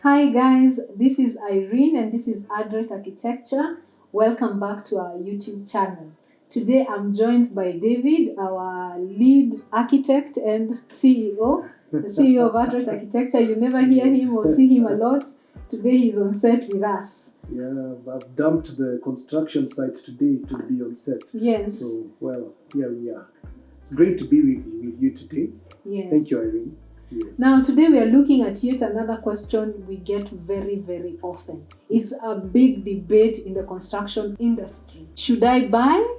Hi guys, this is Irene and this is Adret Architecture. Welcome back to our YouTube channel. Today I'm joined by David, our lead architect and CEO, the CEO of Adret Architecture. You never hear him or see him a lot. Today he's on set with us. Yeah, I've dumped the construction site today to be on set. Yes. So, well, here we are. It's great to be with you today. Yes. Thank you, Irene. Yes. Now, today we are looking at yet another question we get very, very often. It's a big debate in the construction industry. Should I buy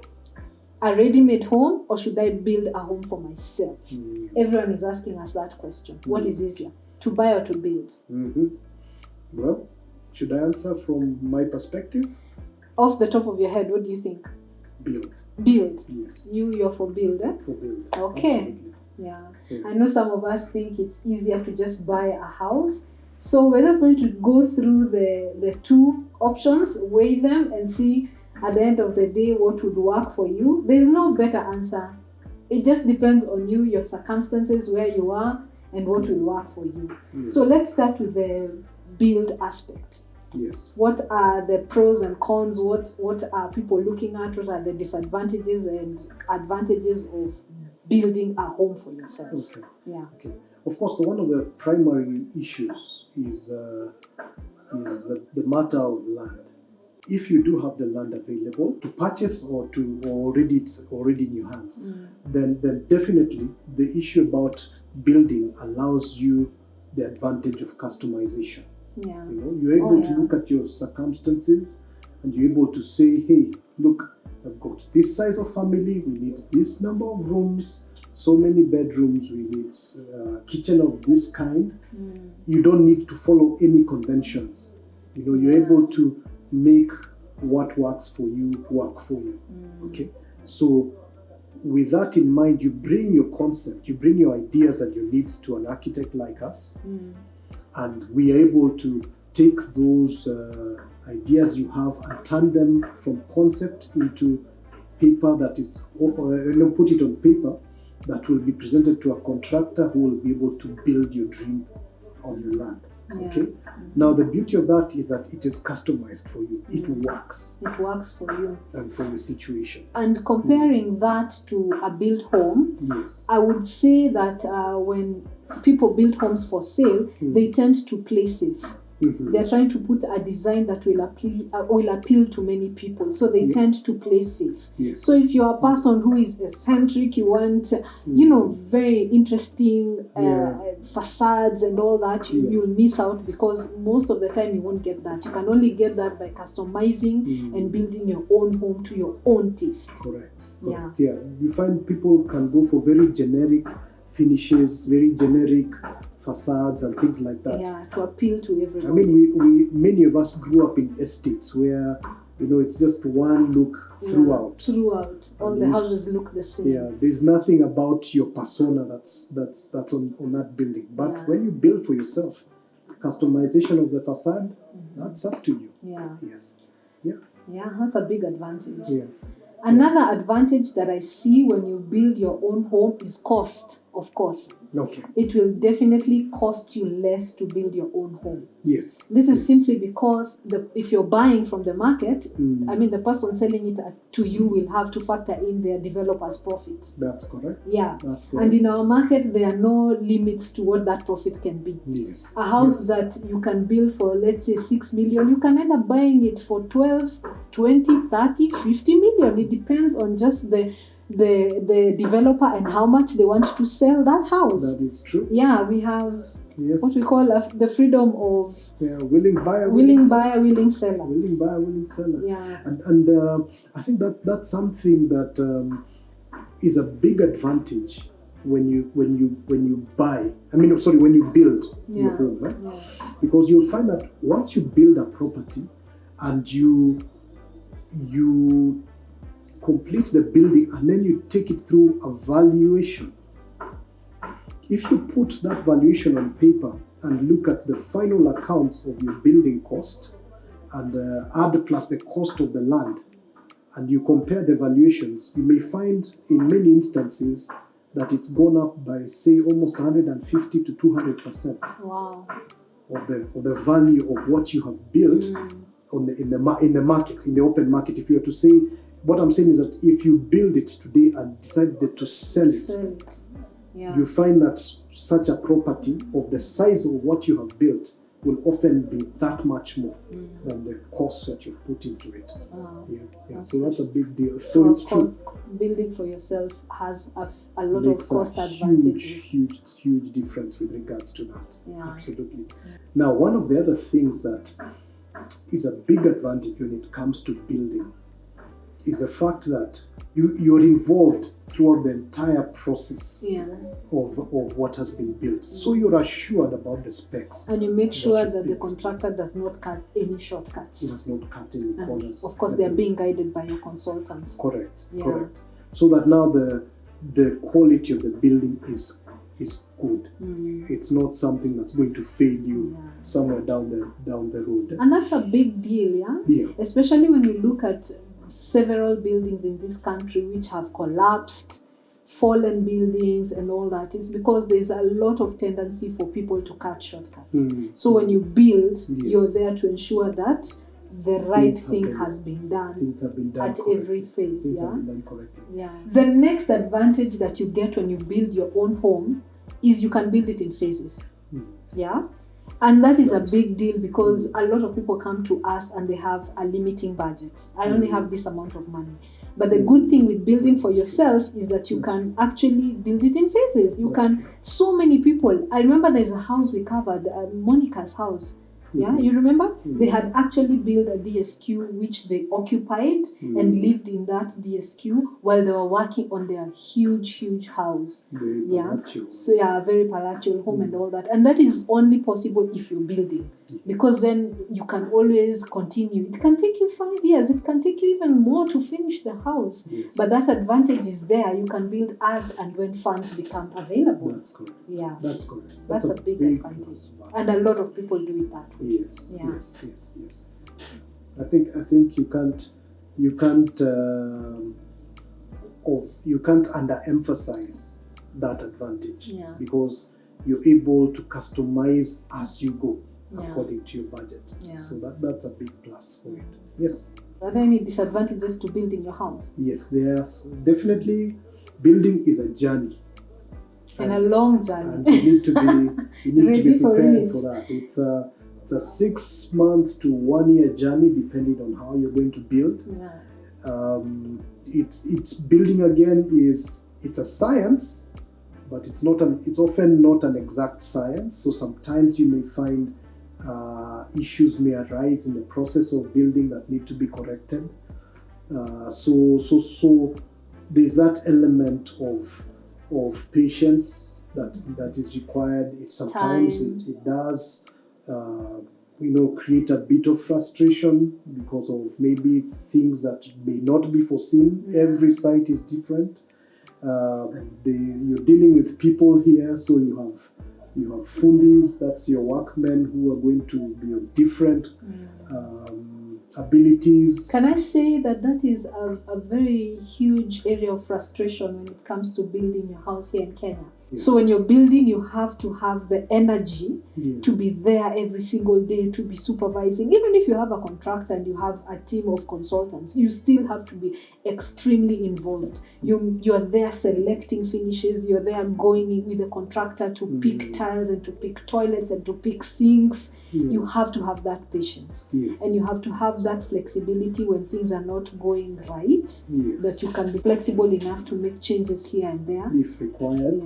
a ready-made home or should I build a home for myself? Everyone is asking us that question. What is easier, to buy or to build? Well, should I answer from my perspective? Off the top of your head, what do you think? Build. Build? Yes. You're for build, eh? For build. Okay. Absolutely. Yeah. I know some of us think it's easier to just buy a house. So we're just going to go through the two options, weigh them, and see at the end of the day what would work for you. There's no better answer. It just depends on you, your circumstances, where you are, and what will work for you. Yes. So let's start with the build aspect. Yes. What are the pros and cons? What are people looking at? What are the disadvantages and advantages of building a home for yourself? Okay. Yeah. Okay. Of course, one of the primary issues is the matter of land. If you do have the land available to purchase or it's already in your hands, then definitely the issue about building allows you the advantage of customization. Yeah. You know, you're able to look at your circumstances and you're able to say, hey, look, I've got this size of family, we need this number of rooms, so many bedrooms, we need a kitchen of this kind. You don't need to follow any conventions. You know, you're able to make what works for you work for you. Okay? So with that in mind, you bring your concept, you bring your ideas and your needs to an architect like us, and we are able to take those ideas you have and turn them from concept into paper that is, or put it on paper that will be presented to a contractor who will be able to build your dream on your land. Okay. Now the beauty of that is that it is customized for you. It works. It works for you and for your situation. And comparing that to a built home, yes, I would say that when people build homes for sale, they tend to play safe. They're trying to put a design that will appeal to many people, so they tend to play safe. Yes. So if you're a person who is eccentric, you want very interesting facades and all that, you'll miss out, because most of the time you won't get that. You can only get that by customizing and building your own home to your own taste. Correct. Yeah. You find people can go for very generic finishes, very generic facades and things like that. Yeah, to appeal to everyone. I mean, we many of us grew up in estates where, you know, it's just one look throughout. Throughout, all the houses look the same. Yeah, there's nothing about your persona that's on that building. But when you build for yourself, customization of the facade, that's up to you. Yeah. Yes. Yeah. Yeah, that's a big advantage. Yeah. Another advantage that I see when you build your own home is cost, of course. Okay. It will definitely cost you less to build your own home. Yes. This is simply because if you're buying from the market, I mean, the person selling it to you will have to factor in their developer's profits. That's correct. Yeah. That's correct. And in our market, there are no limits to what that profit can be. Yes. A house that you can build for, let's say, 6 million, you can end up buying it for 12, 20, 30, 50 million. It depends on just the developer and how much they want to sell that house. That is true. Yeah, we have what we call the freedom of willing buyer, willing buyer, willing seller. Willing buyer, willing seller. Yeah. And I think that's something that is a big advantage when you buy. When you build your home, right? Yeah. Because you'll find that once you build a property and you complete the building and then you take it through a valuation. If you put that valuation on paper and look at the final accounts of your building cost and add plus the cost of the land, and you compare the valuations, you may find in many instances that it's gone up by, say, almost 150 to 200%. Wow. of the value of what you have built in the market, in the open market. If you were to say, what I'm saying is that if you build it today and decided to sell it, you find that such a property of the size of what you have built will often be that much more than the cost that you've put into it. Okay. So that's a big deal. So it's true. Building for yourself has a lot of cost advantages. Huge difference with regards to that. Absolutely. Now, one of the other things that is a big advantage when it comes to building is the fact that you're involved throughout the entire process of what has been built. So you're assured about the specs. And you make sure that the contractor does not cut any shortcuts. It does not cut any corners. Of course, they are being guided by your consultants. Correct. So that now the quality of the building is good. It's not something that's going to fail you somewhere down the road. And that's a big deal, especially when you look at several buildings in this country which have collapsed, fallen buildings and all that. It's because there's a lot of tendency for people to cut shortcuts. So when you build, you're there to ensure that the right thing has been done. Things have been done at correctly. Every phase. Things have been done correctly. The next advantage that you get when you build your own home is you can build it in phases. And that is a big deal because a lot of people come to us and they have a limiting budget. I only have this amount of money. But the good thing with building for yourself is that you can actually build it in phases. So many people. I remember there's a house we covered, Monica's house. You remember? They had actually built a DSQ which they occupied and lived in that DSQ while they were working on their huge house. Very palatial. So very palatial home and all that. And that is only possible if you're building. Because then you can always continue. It can take you 5 years. It can take you even more to finish the house. But that advantage is there. You can build as and when funds become available. That's correct. That's correct. That's a big advantage. And a lot of people do it that way. Yes. I think you can't underemphasize that advantage because you're able to customize as you go according to your budget. So that's a big plus for it. Yes. Are there any disadvantages to building your house? Yes, there's definitely. Building is a journey. And a long journey. And you need to be prepared for that. It's a 6 month to 1 year journey depending on how you're going to build. It's building again it's a science, but it's often not an exact science. So sometimes you may find issues may arise in the process of building that need to be corrected. So there's that element of patience that is required. It does create a bit of frustration because of maybe things that may not be foreseen. Every site is different. You're dealing with people here, so you have fundis, that's your workmen who are going to be of different abilities. Can I say that is a very huge area of frustration when it comes to building your house here in Kenya? So when you're building, you have to have the energy to be there every single day, to be supervising. Even if you have a contractor and you have a team of consultants, you still have to be extremely involved. You're there selecting finishes, you're there going in with the contractor to pick tiles and to pick toilets and to pick sinks. You have to have that patience. And you have to have that flexibility when things are not going right, that you can be flexible enough to make changes here and there. If required,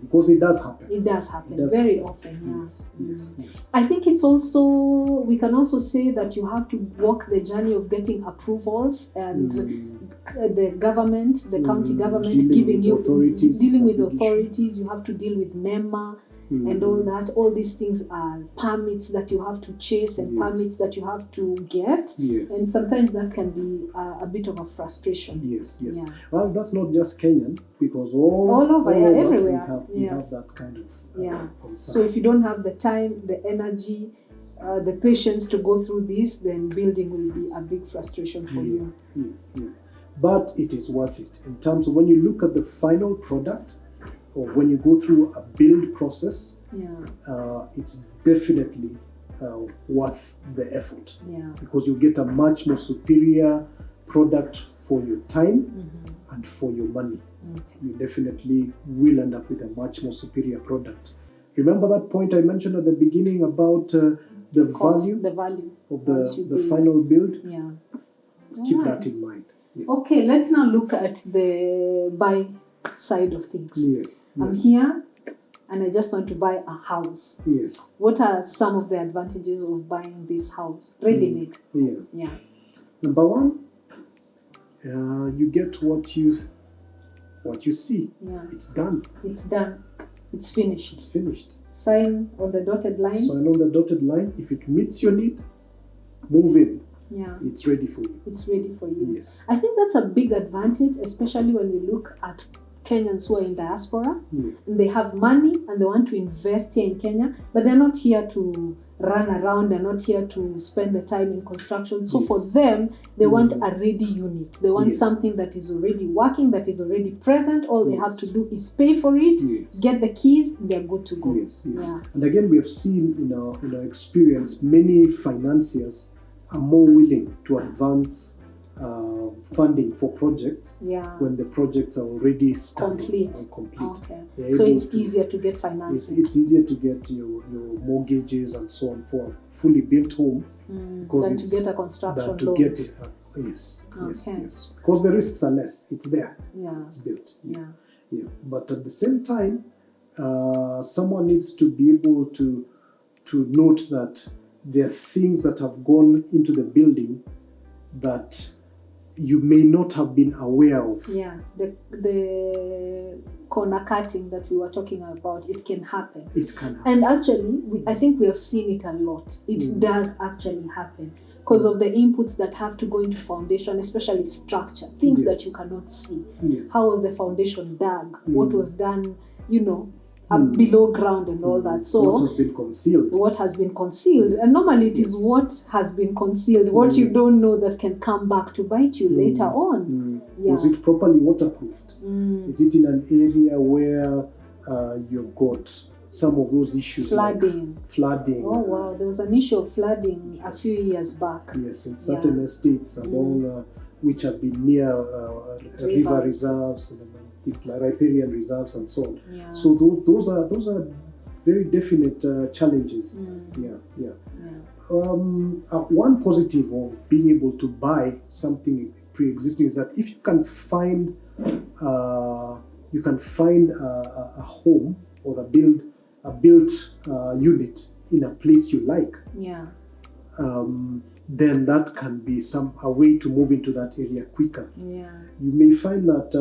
because it does happen. It does happen very often, Yes. I think we can also say that you have to walk the journey of getting approvals and the government, the county government dealing with authorities. You have to deal with NEMA. And all that, all these things are permits that you have to chase and permits that you have to get. And sometimes that can be a bit of a frustration. Yes. Well, that's not just Kenyan, because all over everywhere. We have that kind of concern. So if you don't have the time, the energy, the patience to go through this, then building will be a big frustration for you. But it is worth it in terms of when you look at the final product. or when you go through a build process, Yeah. it's definitely worth the effort, Yeah. because you get a much more superior product for your time and for your money. Okay. You definitely will end up with a much more superior product. Remember that point I mentioned at the beginning about the value The value of once you the build. final build? Yeah. Keep Alright. that in mind. Yes. Okay, let's now look at the buy side of things. Yes. I'm Yes. here and I just want to buy a house. Yes. What are some of the advantages of buying this house ready-made? Yeah. Yeah. Number one, you get what you see. Yeah. It's done. It's done. It's finished. It's finished. Sign on the dotted line. Sign on the dotted line. If it meets your need, move in. Yeah. It's ready for you. It's ready for you. Yes. I think that's a big advantage, especially when we look at Kenyans who are in diaspora. Yeah. And they have money and they want to invest here in Kenya, but they're not here to run around, they're not here to spend the time in construction. So for Yes. them, they want a ready unit. They want Yes. something that is already working, that is already present. All they have Yes. to do is pay for it, Yes. get the keys, they're good to go. Yes, yes. Yeah. And again, we have seen in our experience, many financiers are more willing to advance funding for projects Yeah. when the projects are already standing Complete. and complete. Okay. They're So able it's to- easier to get It's, financing it's easier to get your mortgages and so on for a fully built home because than to it's get a construction than to loan. get it. Yes, yes, Okay. yes. Because the risks are less. It's there. Yeah. It's built. Yeah. Yeah. But at the same time, someone needs to be able to note that there are things that have gone into the building that you may not have been aware of. Yeah, the corner cutting that we were talking about, it can happen. It can happen. And actually, I think we have seen it a lot. It does actually happen because of the inputs that have to go into foundation, especially structure, things Yes. that you cannot see. Yes. How was the foundation dug? What was done, up below ground and all that. So what has been concealed? what has been concealed, and normally it is what has been concealed, what you don't know that can come back to bite you later on. Yeah. Was it properly waterproofed? Mm. Is it in an area where you've got some of those issues Flooding. like flooding? Oh wow, there was an issue of flooding a few years back. Yes, in certain estates along which have been near river reserves and things like riparian reserves and so on. Yeah. So those are very definite challenges. Yeah. One positive of being able to buy something pre-existing is that if you can find a home or a built unit in a place you like, Yeah. then that can be a way to move into that area quicker. Yeah. You may find that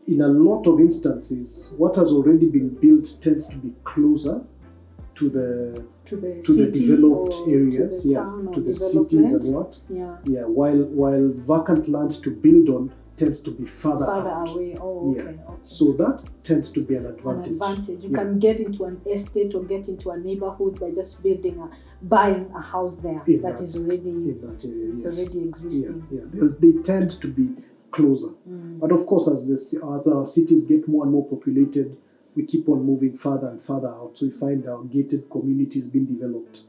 in a lot of instances, what has already been built tends to be closer to the city developed or areas, to the town or to the cities and development. what. Yeah. While vacant land to build on tends to be further out. away. Oh, okay. Yeah. Okay. So that tends to be an An advantage. advantage. You Yeah. can get into an estate or get into a neighborhood by just buying a house there that is already in that area. it's Yes. already existing. Yeah. They tend to be closer. But of course, as our cities get more and more populated, we keep on moving further and further out. So you find our gated communities being developed,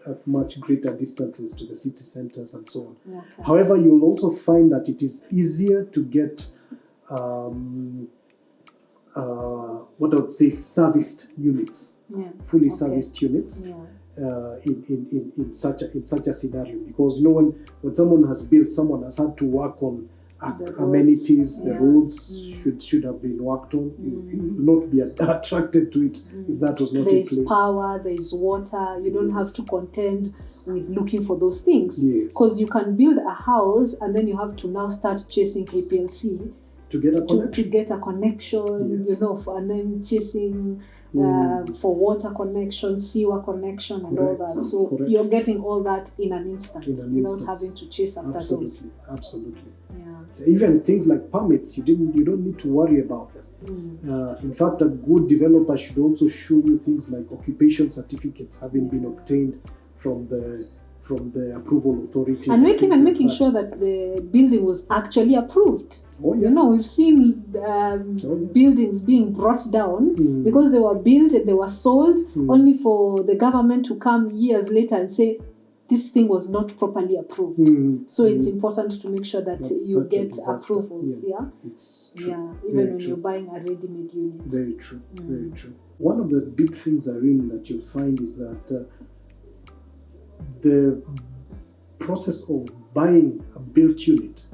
at much greater distances to the city centers and so on. Okay. However, you'll also find that it is easier to get what I would say serviced units, Yeah. fully Okay. serviced units. Yeah. In such a scenario, because when someone has built, someone has had to work on The roads, amenities. The yeah. roads should have been worked on. You will not be attracted to it if that was not There in is place. power, there is water. You don't have to contend with looking for those things. Yes. Because you can build a house and then you have to now start chasing KPLC To get a to connection. get a connection, Yes. and then chasing for water connection, sewer connection, and all Correct. that. So Correct. you're getting all that in an instant In an without instant. having to chase after those. Absolutely. Yeah. Even things like permits, you don't need to worry about them. In fact, a good developer should also show you things like occupation certificates having been obtained from from the approval authorities. And things like making that. sure that the building was actually approved. Oh, yes. You know, we've seen yes. buildings being brought down because they were built and they were sold only for the government to come years later and say, this thing was not properly approved. So it's important to make sure that you get approvals. Yeah. It's true. Yeah, even when you're buying a ready-made unit. Very true. Very true. One of the big things, Irene, that you'll find is that the process of buying a built unit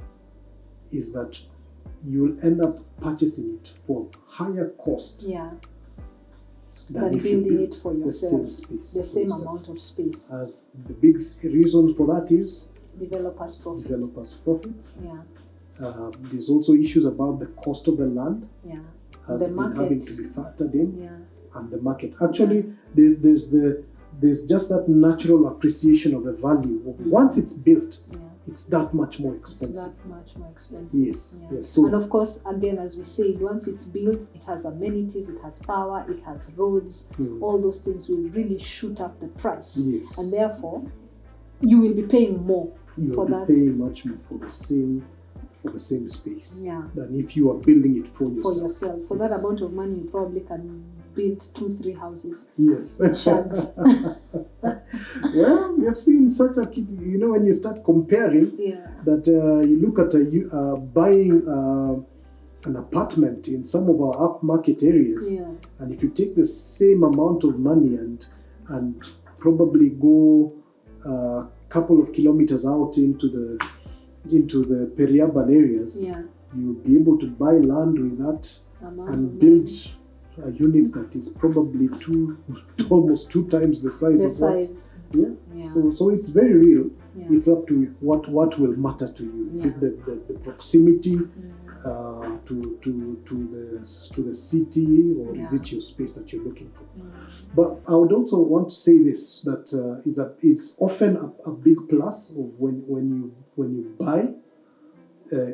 is that you'll end up purchasing it for higher cost than if you building built it for the yourself. same space. The for same yourself. amount of space. As the big reason for that is Developers' profits. developers' profits. Yeah. There's also issues about the cost of the land Yeah. has The been market. having to be factored in, Yeah. and the market. Actually, there's just that natural appreciation of the value of once it's built. Yeah. It's that much more It's expensive. that much more expensive. Yes, Yeah. yes. So And of course, again, as we said, once it's built, it has amenities, it has power, it has roads. All those things will really shoot up the price. yes, And therefore, you will be paying more you'll for be that. paying much more for the same space Yeah. than if you are building it for For yourself. yourself. For that Yes. amount of money, you probably can build 2-3 houses. Yes. Shags. Well, we have seen such a kid. You know, when you start comparing, Yeah. that you look at buying an apartment in some of our upmarket areas, Yeah. and if you take the same amount of money and probably go a couple of kilometers out into the peri-urban areas, Yeah. you'll be able to buy land with that Amount and of build money. a unit that is probably almost 2 times the size The of what. size. Yeah. Yeah. So it's very real. Yeah. It's up to you. What will matter to you? Is Yeah. it the proximity to the city, or is Yeah. it your space that you're looking for? But I would also want to say this, that is often a big plus of when you buy,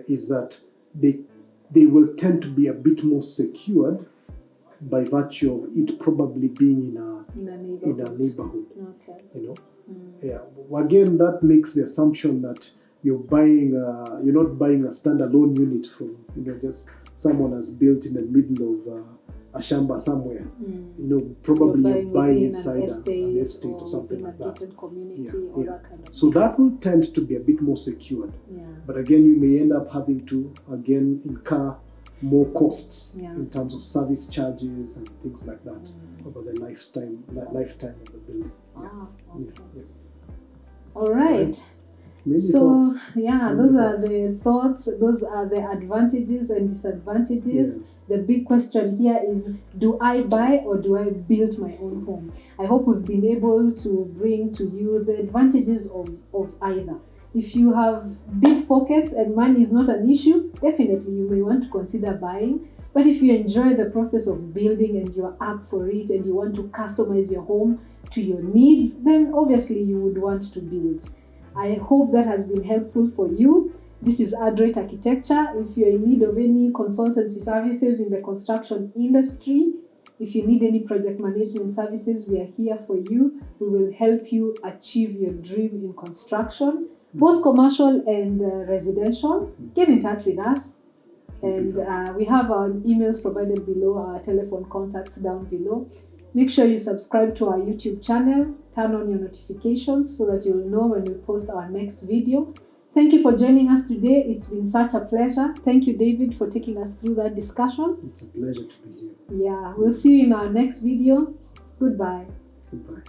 is that they will tend to be a bit more secured by virtue of it probably being in a neighborhood. Okay. You know, yeah. Again, that makes the assumption that you're not buying a standalone unit from just someone has built in the middle of a shamba somewhere. Probably you're buying inside an estate or something like that. Gated community Yeah, or yeah. that kind of So that will tend to be a bit more secured. Yeah. But again, you may end up having to incur more costs Yeah. in terms of service charges and things like that over the lifetime of the building. Ah, Yeah, okay. yeah. All right. Many So thoughts. yeah, Many those thoughts. are the thoughts. Those are the advantages and disadvantages. Yeah. The big question here is, do I buy or do I build my own home? I hope we've been able to bring to you the advantages of either. If you have big pockets and money is not an issue, definitely you may want to consider buying. But if you enjoy the process of building and you're up for it and you want to customize your home to your needs, then obviously you would want to build. I hope that has been helpful for you. This is Adroit Architecture. If you're in need of any consultancy services in the construction industry, if you need any project management services, we are here for you. We will help you achieve your dream in construction, both commercial and residential. Get in touch with us. And we have our emails provided below, our telephone contacts down below. Make sure you subscribe to our YouTube channel, turn on your notifications so that you'll know when we post our next video. Thank you for joining us today. It's been such a pleasure. Thank you, David, for taking us through that discussion. It's a pleasure to be here. Yeah, we'll see you in our next video. Goodbye. Goodbye.